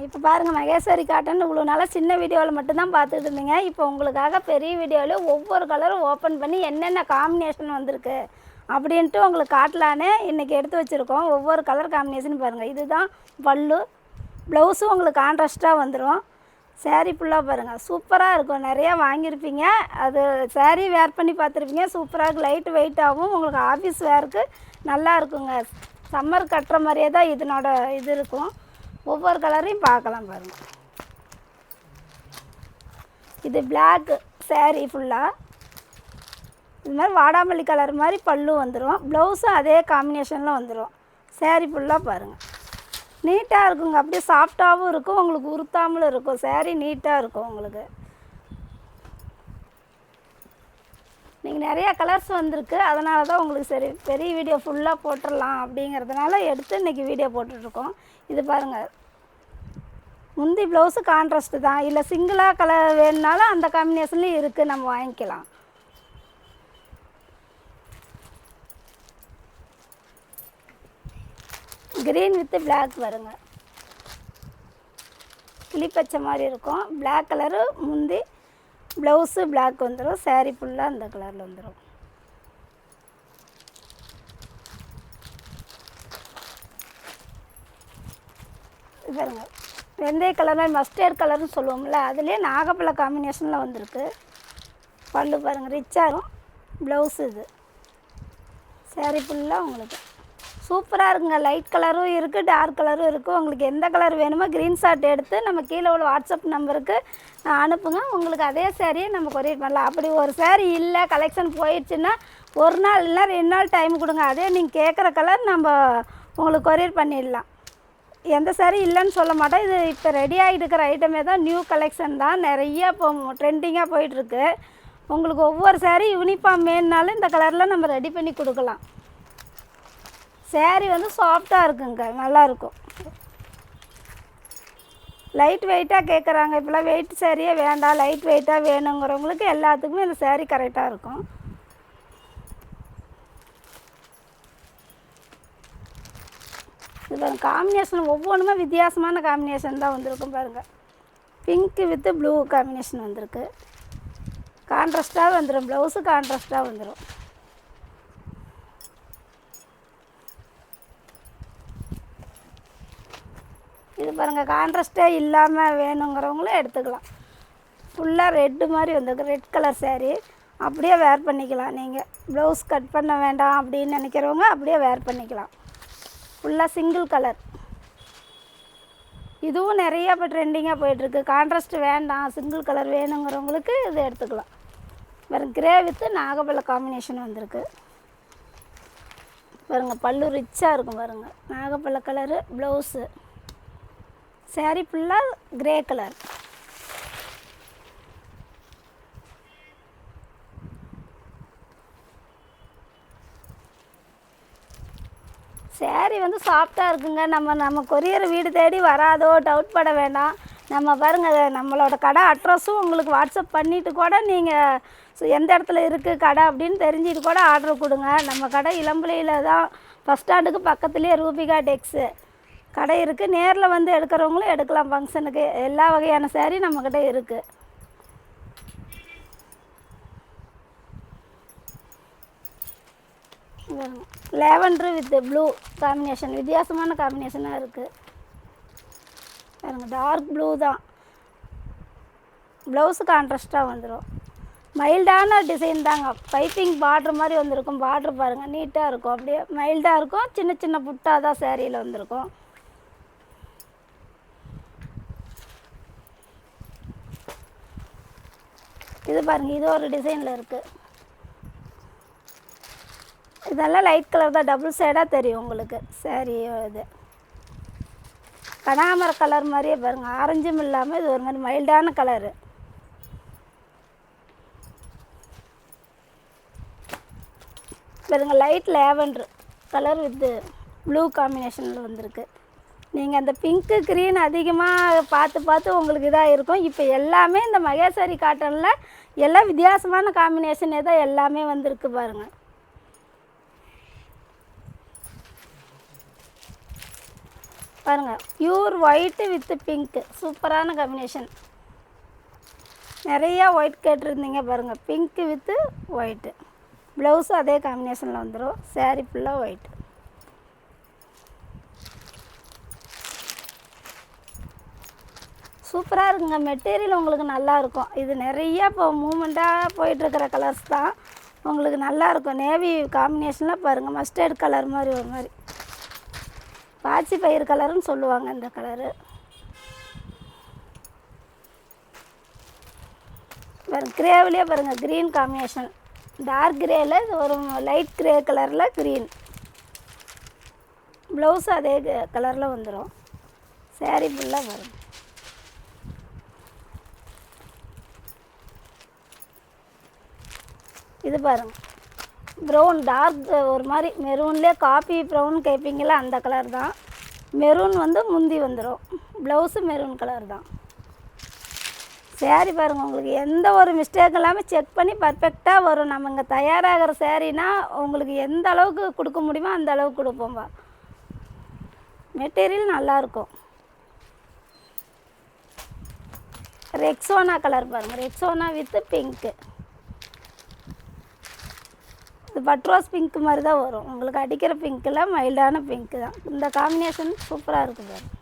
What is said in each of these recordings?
இப்போ பாருங்கள், மகேஸ்வரி காட்டன் இவ்வளோ நாளாக சின்ன வீடியோவில் மட்டும்தான் பார்த்துட்டு இருந்தீங்க. இப்போ உங்களுக்காக பெரிய வீடியோவில் ஒவ்வொரு கலரும் ஓப்பன் பண்ணி என்னென்ன காம்பினேஷன் வந்திருக்கு அப்படின்ட்டு உங்களுக்கு காட்டலான்னு இன்றைக்கி எடுத்து வச்சுருக்கோம். ஒவ்வொரு கலர் காம்பினேஷன் பாருங்கள். இதுதான் பல்லு. ப்ளவுஸும் உங்களுக்கு கான்ட்ராஸ்ட்டாக வந்துடும். சேரீ ஃபுல்லாக பாருங்கள், சூப்பராக இருக்கும். நிறையா வாங்கியிருப்பீங்க, அது சேரீ வேர் பண்ணி பார்த்துருப்பீங்க. சூப்பராக இருக்குது, லைட் வெயிட்டாகவும் உங்களுக்கு ஆஃபீஸ் வேருக்கு நல்லா இருக்குங்க. சம்மர் கட்டுற மாதிரியே தான் இதனோட இது இருக்கும். ஒவ்வொரு கலரையும் பார்க்கலாம் பாருங்கள். இது பிளாக் சேரீ ஃபுல்லாக இது மாதிரி வாடாமல்லி கலர் மாதிரி பல்லு வந்துடும். ப்ளவுஸும் அதே காம்பினேஷனில் வந்துடும். சேரீ ஃபுல்லாக பாருங்கள், நீட்டாக இருக்குங்க. அப்படியே சாஃப்டாகவும் இருக்கும், உங்களுக்கு உறுத்தாமலும் இருக்கும். சேரீ நீட்டாக இருக்கும் உங்களுக்கு. நீங்கள் நிறையா கலர்ஸ் வந்திருக்கு, அதனால தான் உங்களுக்கு சரி பெரிய வீடியோ ஃபுல்லாக போட்டுடலாம் அப்படிங்கிறதுனால எடுத்து இன்றைக்கி வீடியோ போட்டுட்ருக்கோம். இது பாருங்கள், முந்தி ப்ளவுஸு கான்ட்ராஸ்ட்டு தான். இல்லை சிங்கிளாக கலர் வேணுனாலும் அந்த காம்பினேஷன்லேயும் இருக்குது, நம்ம வாங்கிக்கலாம். க்ரீன் வித்து பிளாக் வருங்க, கிளிப்பச்சை மாதிரி இருக்கும். பிளாக் கலரு முந்தி, ப்ளவுஸு பிளாக் வந்துடும். சேரீ ஃபுல்லாக அந்த கலரில் வந்துடும். இது பாருங்க, வெந்தய கலர் மாதிரி மஸ்டர்ட் கலர்னு சொல்லுவோம்ல, அதுலேயே நாகப்பழ காம்பினேஷனில் வந்திருக்கு. பல்லு பாருங்கள், ரிச்சாகும். ப்ளவுஸு இது. சேரீ ஃபுல்லாக உங்களுக்கு சூப்பராக இருக்குங்க. லைட் கலரும் இருக்குது, டார்க் கலரும் இருக்குது. உங்களுக்கு எந்த கலர் வேணுமோ க்ரீன்ஷாட் எடுத்து நம்ம கீழே உள்ள வாட்ஸ்அப் நம்பருக்கு அனுப்புங்க. உங்களுக்கு அதே சேரீயை நம்ம கொரியர் பண்ணலாம். அப்படி ஒரு சேரீ இல்லை, கலெக்ஷன் போயிடுச்சுன்னா ஒரு நாள் இல்லை 2 நாள் டைம் கொடுங்க. அதே நீங்கள் கேட்குற கலர் நம்ம உங்களுக்கு கொரியர் பண்ணிடலாம். எந்த சேரீ இல்லைன்னு சொல்ல மாட்டோம். இது இப்போ ரெடி ஆகிட்டு இருக்கிற ஐட்டமே தான், நியூ கலெக்ஷன் தான். நிறைய இப்போ ட்ரெண்டிங்காக போயிட்டுருக்கு. உங்களுக்கு ஒவ்வொரு சேரீ யூனிஃபார்ம் வேணுனாலும் இந்த கலரில் நம்ம ரெடி பண்ணி கொடுக்கலாம். சேரீ வந்து சாஃப்டாக இருக்குங்க, நல்லாயிருக்கும். லைட் வெயிட்டாக கேட்குறாங்க. இப்போலாம் வெயிட் சேரீயே வேண்டாம், லைட் வெயிட்டாக வேணுங்கிறவங்களுக்கு எல்லாத்துக்குமே இந்த சேரீ கரெக்டாக இருக்கும். இது காம்பினேஷன் ஒவ்வொன்றுமே வித்தியாசமான காம்பினேஷன் தான் வந்திருக்கும் பாருங்கள். பிங்க்கு வித்து ப்ளூ காம்பினேஷன் வந்திருக்கு. கான்ட்ராஸ்ட்டாக வந்துடும், ப்ளவுஸு கான்ட்ராஸ்ட்டாக வந்துடும். இது பாருங்கள், கான்ட்ராஸ்ட்டே இல்லாமல் வேணுங்கிறவங்களும் எடுத்துக்கலாம். ஃபுல்லாக ரெட்டு மாதிரி வந்திருக்கு, ரெட் கலர் சேரீ. அப்படியே வேர் பண்ணிக்கலாம். நீங்கள் ப்ளவுஸ் கட் பண்ண வேண்டாம் அப்படின்னு நினைக்கிறவங்க அப்படியே வேர் பண்ணிக்கலாம். ஃபுல்லாக சிங்கிள் கலர். இதுவும் நிறையா இப்போ ட்ரெண்டிங்காக போயிட்டுருக்கு. கான்ட்ராஸ்ட் வேண்டாம், சிங்கிள் கலர் வேணுங்கிறவங்களுக்கு இது எடுத்துக்கலாம். பாருங்கள், கிரே வித்து நாகப்பழ காம்பினேஷன் வந்திருக்கு பாருங்கள். பல்லு ரிச்சாக இருக்கும் பாருங்கள். நாகப்பழ கலரு ப்ளவுஸு. சேரீ ஃபுல்லாக கிரே கலர். சேரீ வந்து சாஃப்டாக இருக்குங்க. நம்ம கொரியர் வீடு தேடி வராதோ டவுட் பட வேண்டாம். நம்ம பாருங்கள், நம்மளோட கடை அட்ரஸும் உங்களுக்கு வாட்ஸ்அப் பண்ணிவிட்டு கூட நீங்கள் எந்த இடத்துல இருக்குது கடை அப்படின்னு தெரிஞ்சுட்டு கூட ஆர்டர் கொடுங்க. நம்ம கடை இளம்பிள்ளையில் தான், பஸ் ஸ்டாண்டுக்கு பக்கத்துலேயே ரூபிகா டெக்ஸு கடை இருக்குது. நேரில் வந்து எடுக்கிறவங்களும் எடுக்கலாம். ஃபங்க்ஷனுக்கு எல்லா வகையான சேரீ நம்மக்கிட்ட இருக்குது. லேவண்டர் வித் ப்ளூ காம்பினேஷன், வித்தியாசமான காம்பினேஷனாக இருக்குது பாருங்க. டார்க் ப்ளூ தான். ப்ளவுஸு கான்ட்ராஸ்ட்டாக வந்துடும். மைல்டான டிசைன் தாங்க. பைப்பிங் பார்ட்ரு மாதிரி வந்திருக்கும். பார்ட்ரு பாருங்கள், நீட்டாக இருக்கும். அப்படியே மைல்டாக இருக்கும். சின்ன சின்ன புட்டாக தான் சேரீயில் வந்திருக்கும். இது பாருங்கள், இது ஒரு டிசைனில் இருக்குது. இதெல்லாம் லைட் கலர் தான், டபுள் சைடாக தெரியும் உங்களுக்கு சேரீ. இது கனகாமர கலர் மாதிரியே பாருங்கள், ஆரஞ்சும் இல்லாமல் இது ஒரு மாதிரி மைல்டான கலரு. பாருங்கள், light lavender colour with blue காம்பினேஷனில் வந்திருக்கு. நீங்கள் அந்த பிங்க்கு க்ரீன் அதிகமாக பார்த்து உங்களுக்கு இதாக இருக்கும். இப்போ எல்லாமே இந்த மகேஸ்வரி காட்டனில் எல்லாம் வித்தியாசமான காம்பினேஷனே தான் எல்லாமே வந்திருக்கு பாருங்கள். பாருங்கள், பியூர் ஒயிட்டு வித்து பிங்க்கு, சூப்பரான காம்பினேஷன். நிறையா ஒயிட் கேட்டிருந்தீங்க பாருங்கள், பிங்க்கு வித்து ஒயிட்டு. ப்ளவுஸும் அதே காம்பினேஷனில் வந்துடும். சாரீ ஃபுல்லாக ஒயிட்டு. சூப்பராக இருக்குங்க. மெட்டீரியல் உங்களுக்கு நல்லாயிருக்கும். இது நிறையா இப்போ மூமெண்ட்டாக போயிட்டுருக்கிற கலர்ஸ் தான். உங்களுக்கு நல்லாயிருக்கும். நேவி காம்பினேஷனில் பாருங்கள், மஸ்டர்ட் கலர் மாதிரி ஒரு மாதிரி பாச்சி பயிர் கலருன்னு சொல்லுவாங்க இந்த கலரு. பாருங்கள், கிரேவிலே பாருங்கள், க்ரீன் காம்பினேஷன். டார்க் கிரேயில் இது ஒரு லைட் கிரே கலரில் க்ரீன். ப்ளவுஸு அதே கலரில் வந்துடும். சாரீ ஃபுல்லாக பாருங்கள். இது பாருங்கள், ப்ரௌன் டார்க் ஒரு மாதிரி மெரூன்லேயே காப்பி ப்ரௌன் கேட்பீங்களா, அந்த கலர் தான். மெரூன் வந்து முந்தி வந்துடும். ப்ளவுஸு மெரூன் கலர் தான். சாரீ பாருங்கள், உங்களுக்கு எந்த ஒரு மிஸ்டேக் இல்லாமல் செக் பண்ணி பர்ஃபெக்டாக வரும். நம்ம இங்கே தயாராகிற சாரீனா உங்களுக்கு எந்த அளவுக்கு கொடுக்க முடியுமோ அந்த அளவுக்கு கொடுப்போம்பா. மெட்டீரியல் நல்லாயிருக்கும். ரெக்ஸோனா கலர் பாருங்கள், ரெக்ஸோனா வித்து பிங்க்கு. இது பட்ரோஸ் பிங்க் மாதிரி தான் வரும். உங்களுக்கு அடிக்கிற பிங்க்கில் மைல்டான பிங்க்கு தான். இந்த காம்பினேஷன் சூப்பராக இருக்குது பாருங்கள்.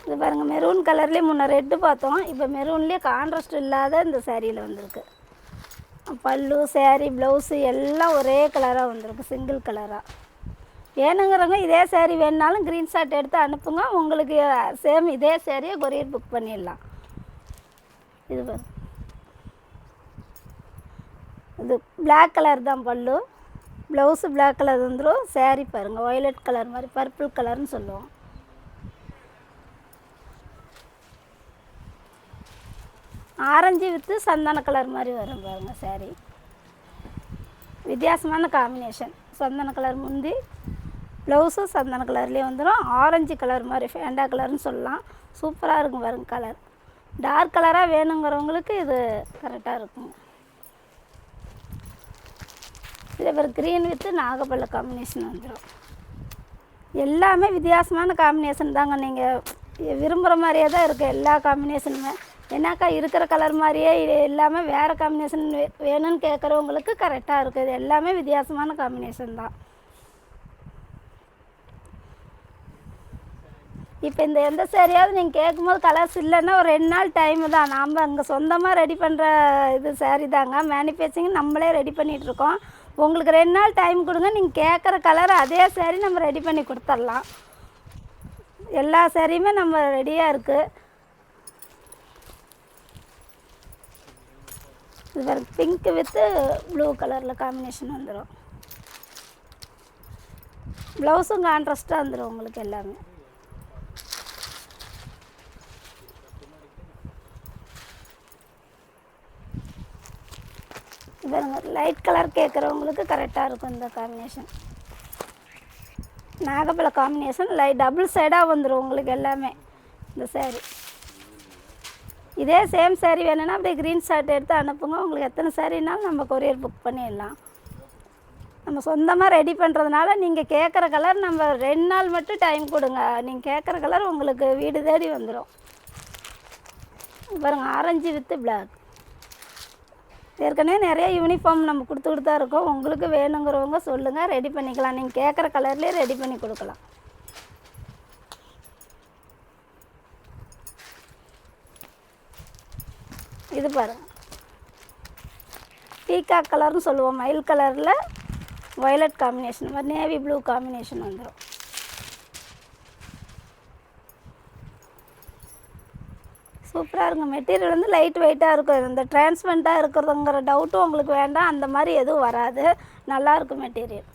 இது பாருங்கள், மெரூன் கலர்லேயே முன்னே ரெட்டு பார்த்தோம். இப்போ மெரூன்லேயே கான்ட்ராஸ்ட் இல்லாத இந்த சேரீயில் வந்திருக்கு. பல்லு, சேரீ, ப்ளவுஸு எல்லாம் ஒரே கலராக வந்திருக்கு, சிங்கிள் கலராக. வேணுங்கிறவங்க இதே சேரீ வேணுனாலும் க்ரீன்ஷாட் எடுத்து அனுப்புங்க. உங்களுக்கு சேம் இதே சேரீயை கொரியர் புக் பண்ணிடலாம். இது பாருங்க, இது பிளாக் கலர் தான் பல்லு. ப்ளவுஸு பிளாக் கலர் வந்துடும். சேரீ பாருங்கள், வயலட் கலர் மாதிரி, பர்பிள் கலர்னு சொல்லுவோம். ஆரஞ்சு வித்து சந்தன கலர் மாதிரி வரும் பாருங்கள் சாரீ. வித்தியாசமான காம்பினேஷன். சந்தன கலர் முந்தி, ப்ளவுஸும் சந்தன கலர்லேயே வந்துடும். ஆரஞ்சு கலர் மாதிரி ஃபேண்டா கலர்னு சொல்லலாம். சூப்பராக இருக்கும் பாருங்கள் கலர். டார்க் கலராக வேணுங்கிறவங்களுக்கு இது கரெக்டாக இருக்குங்க. இதே பேர் க்ரீன் வித்து நாகப்பழ காம்பினேஷன் வந்துடும். எல்லாமே வித்தியாசமான காம்பினேஷன் தாங்க. நீங்கள் விரும்புகிற மாதிரியே தான் இருக்குது எல்லா காம்பினேஷனுமே. ஏன்னாக்கா இருக்கிற கலர் மாதிரியே இல்லாமல் வேறு காம்பினேஷன் வேணும்னு கேட்குறவங்களுக்கு கரெக்டாக இருக்குது. இது எல்லாமே வித்தியாசமான காம்பினேஷன் தான். இப்போ இந்த எந்த சேரீயாவது நீங்கள் கேட்கும்போது கலர்ஸ் இல்லைன்னா ஒரு 2 நாள் டைமு தான். நாம் அங்கே சொந்தமாக ரெடி பண்ணுற இது சேரீ தாங்க. மேனுஃபேக்சரிங் நம்மளே ரெடி பண்ணிகிட்ருக்கோம். உங்களுக்கு 2 நாள் டைம் கொடுங்க. நீங்கள் கேட்குற கலர் அதே சேரீ நம்ம ரெடி பண்ணி கொடுத்துடலாம். எல்லா சேரீயுமே நம்ம ரெடியாக இருக்குது. இது வேறு பிங்க் வித்து ப்ளூ கலரில் காம்பினேஷன் வந்துடும். ப்ளவுஸும் கான்ட்ராஸ்ட்டாக வந்துடும் உங்களுக்கு எல்லாமே. பாருங்க, லைட் கலர் கேட்குறவங்களுக்கு கரெக்டாக இருக்கும் இந்த காம்பினேஷன். நாகப்பழ காம்பினேஷன் டபுள் சைடாக வந்துடும் உங்களுக்கு எல்லாமே இந்த சேரீ. இதே சேம் சேரீ வேணும்னா அப்படியே க்ரீன் ஷார்ட் எடுத்து அனுப்புங்க. உங்களுக்கு எத்தனை சேரீனாலும் நம்ம கொரியர் புக் பண்ணிடலாம். நம்ம சொந்தமாக ரெடி பண்ணுறதுனால நீங்கள் கேட்குற கலர் நம்ம 2 நாள் மட்டும் டைம் கொடுங்க. நீங்கள் கேட்குற கலர் உங்களுக்கு வீடு தேடி வந்துடும். பாருங்கள், ஆரஞ்சு வித்து பிளாக். ஏற்கனவே நிறைய யூனிஃபார்ம் நம்ம கொடுத்துக்கிட்டு தான் இருக்கோம். உங்களுக்கு வேணுங்கிறவங்க சொல்லுங்கள், ரெடி பண்ணிக்கலாம். நீங்கள் கேட்குற கலர்லேயே ரெடி பண்ணி கொடுக்கலாம். இது பாருங்கள், பீகாக் கலர்னு சொல்லுவோம். மயில் கலரில் வயலட் காம்பினேஷன் மாதிரி நேவி ப்ளூ காம்பினேஷன் வந்துடும். சூப்பராக இருக்கும். மெட்டீரியல் வந்து லைட் வெயிட்டாக இருக்கும். இந்த டிரான்ஸ்பரண்ட்டாக இருக்கிறதுங்கிற டவுட்டும் உங்களுக்கு வேண்டாம். அந்த மாதிரி எதுவும் வராது. நல்லாயிருக்கும் மெட்டீரியல்.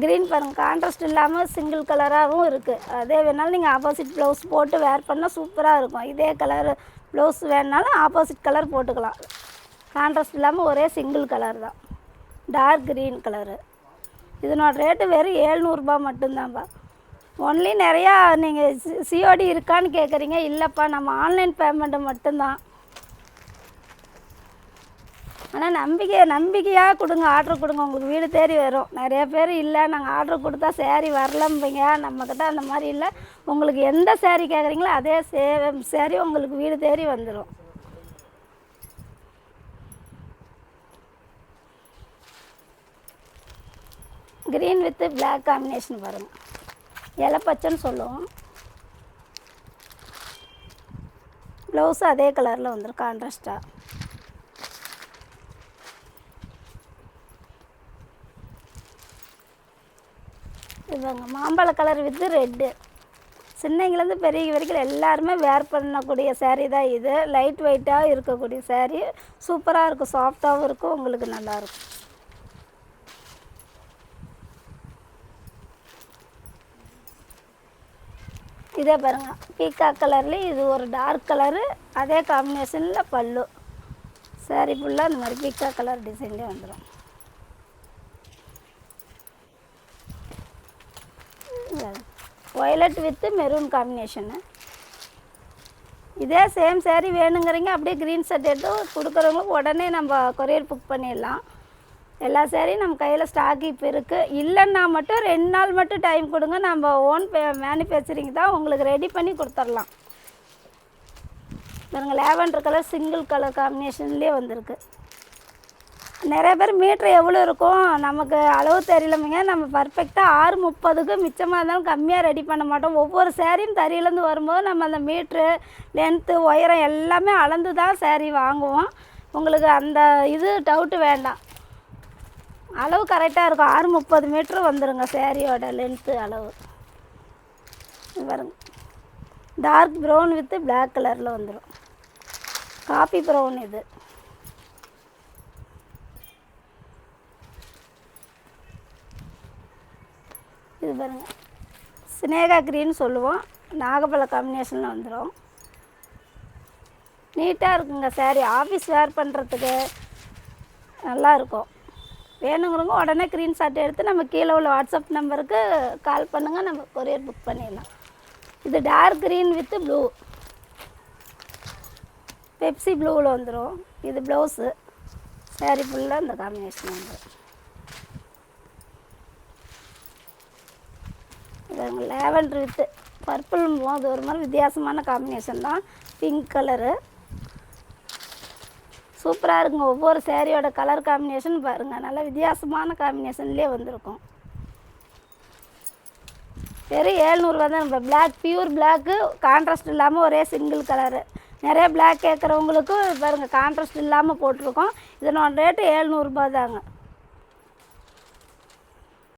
க்ரீன் பாருங்கள், கான்ட்ராஸ்ட் இல்லாமல் சிங்கிள் கலராகவும் இருக்குது. அதே வேணாலும் நீங்கள் ஆப்போசிட் ப்ளவுஸ் போட்டு வேர் பண்ணால் சூப்பராக இருக்கும். இதே கலர் ப்ளவுஸ் வேணுனாலும் ஆப்போசிட் கலர் போட்டுக்கலாம். கான்ட்ராஸ்ட் இல்லாமல் ஒரே சிங்கிள் கலர் தான், டார்க் க்ரீன் கலரு. இதனோட ரேட்டு வெறும் 700 ரூபா மட்டும்தான்ப்பா. ஒன்லி நிறையா நீங்கள் சிஓடி இருக்கான்னு கேட்குறீங்க. இல்லைப்பா, நம்ம ஆன்லைன் பேமெண்ட்டு மட்டும்தான். ஆனால் நம்பிக்கையாக கொடுங்க, ஆர்டர் கொடுங்க, உங்களுக்கு வீடு தேடி வரும். நிறைய பேர் இல்லை, நாங்கள் ஆர்டர் கொடுத்தா சேரீ வரலம்பிங்க. நம்மக்கிட்ட அந்த மாதிரி இல்லை. உங்களுக்கு எந்த சேரீ கேட்குறீங்களோ அதே சேரீ உங்களுக்கு வீடு தேடி வந்துடும். க்ரீன் வித்து பிளாக் காம்பினேஷன் பாருங்கள். இலை பச்சைன்னு சொல்லுவோம். ப்ளவுஸு அதே கலரில் வந்துடும் கான்ட்ராஸ்டாக. இதுங்க மாம்பழ கலர் வித்து ரெட்டு. சின்னங்கலேருந்து பெரிய வரைக்கும் எல்லாருமே வேர் பண்ணக்கூடிய சேரீ தான் இது. லைட் வெயிட்டாக இருக்கக்கூடிய சேரீ. சூப்பராக இருக்கும், சாஃப்டாகவும் இருக்கும், உங்களுக்கு நல்லாயிருக்கும். இதே பாருங்கள், பீகாக் கலர்லேயும் இது ஒரு டார்க் கலரு. அதே காம்பினேஷனில் பல்லு. சேரீ ஃபுல்லாக இந்த மாதிரி பீகாக் கலர் டிசைன்லேயே வந்துடும். Violet with maroon combination. இதே சேம் சேரீ வேணுங்கிறீங்க அப்படியே க்ரீன் ஷர்ட் எடுத்து கொடுக்குறவங்களுக்கு உடனே நம்ம கொரியர் புக் பண்ணிடலாம். எல்லா சேரீயும் நம்ம கையில் ஸ்டாக் இப்போ இருக்குது. இல்லைன்னா மட்டும் 2 நாள் மட்டும் டைம் கொடுங்க. நம்ம ஓன் மேனுஃபேக்சரிங் தான், உங்களுக்கு ரெடி பண்ணி கொடுத்துர்லாம். பாருங்கள், லேவண்டர் கலர் சிங்கிள் கலர் காம்பினேஷன்லேயே வந்திருக்கு. நிறைய பேர் மீட்ரு எவ்வளோ இருக்கும் நமக்கு அளவு தெரியலமைங்க. நம்ம பர்ஃபெக்டாக 6:30க்கு மிச்சமாக இருந்தாலும் கம்மியாக ரெடி பண்ண மாட்டோம். ஒவ்வொரு சேரீயும் தறியிலேருந்து வரும்போது நம்ம அந்த மீட்ரு லென்த்து உயரம் எல்லாமே அளந்து தான் சேரீ வாங்குவோம். உங்களுக்கு அந்த இது டவுட்டு வேண்டாம். அளவு கரெக்டாக இருக்கும். 6:30 மீட்ரு வந்துடுங்க சேரீயோட லென்த்து அளவு. பாருங்க, டார்க் ப்ரௌன் வித்து பிளாக் கலரில் வந்துடும். காப்பி ப்ரௌன் இது. இது பாருங்கள், ஸ்னேகா க்ரீன் சொல்லுவோம். நாகப்பழ காம்பினேஷனில் வந்துடும். நீட்டாக இருக்குங்க சேரீ. ஆஃபீஸ் வேர் பண்ணுறதுக்கு நல்லாயிருக்கும். வேணுங்கிறவங்க உடனே ஸ்க்ரீன்ஷாட் எடுத்து நம்ம கீழே உள்ள வாட்ஸ்அப் நம்பருக்கு கால் பண்ணுங்கள், நம்ம கொரியர் புக் பண்ணிடலாம். இது dark green with blue, Pepsi ப்ளூவில் வந்துடும். இது ப்ளவுஸு. சேரீ ஃபுல்லாக இந்த காம்பினேஷன் வந்துடும். இது லேவண்டர் வித்து பர்பிள் போது ஒரு மாதிரி வித்தியாசமான காம்பினேஷன் தான். பிங்க் கலரு சூப்பராக இருக்குங்க. ஒவ்வொரு சேரீயோட கலர் காம்பினேஷன் பாருங்கள், நல்லா வித்தியாசமான காம்பினேஷன்லேயே வந்திருக்கும். வெறும் 700 தான். நம்ம பிளாக் பியூர் பிளாக்கு, கான்ட்ராஸ்ட் இல்லாமல் ஒரே சிங்கிள் கலரு. நிறைய பிளாக் கேட்குறவங்களுக்கு பாருங்கள் கான்ட்ராஸ்ட் இல்லாமல் போட்டிருக்கோம். இதனோட ரேட்டு 700 தாங்க.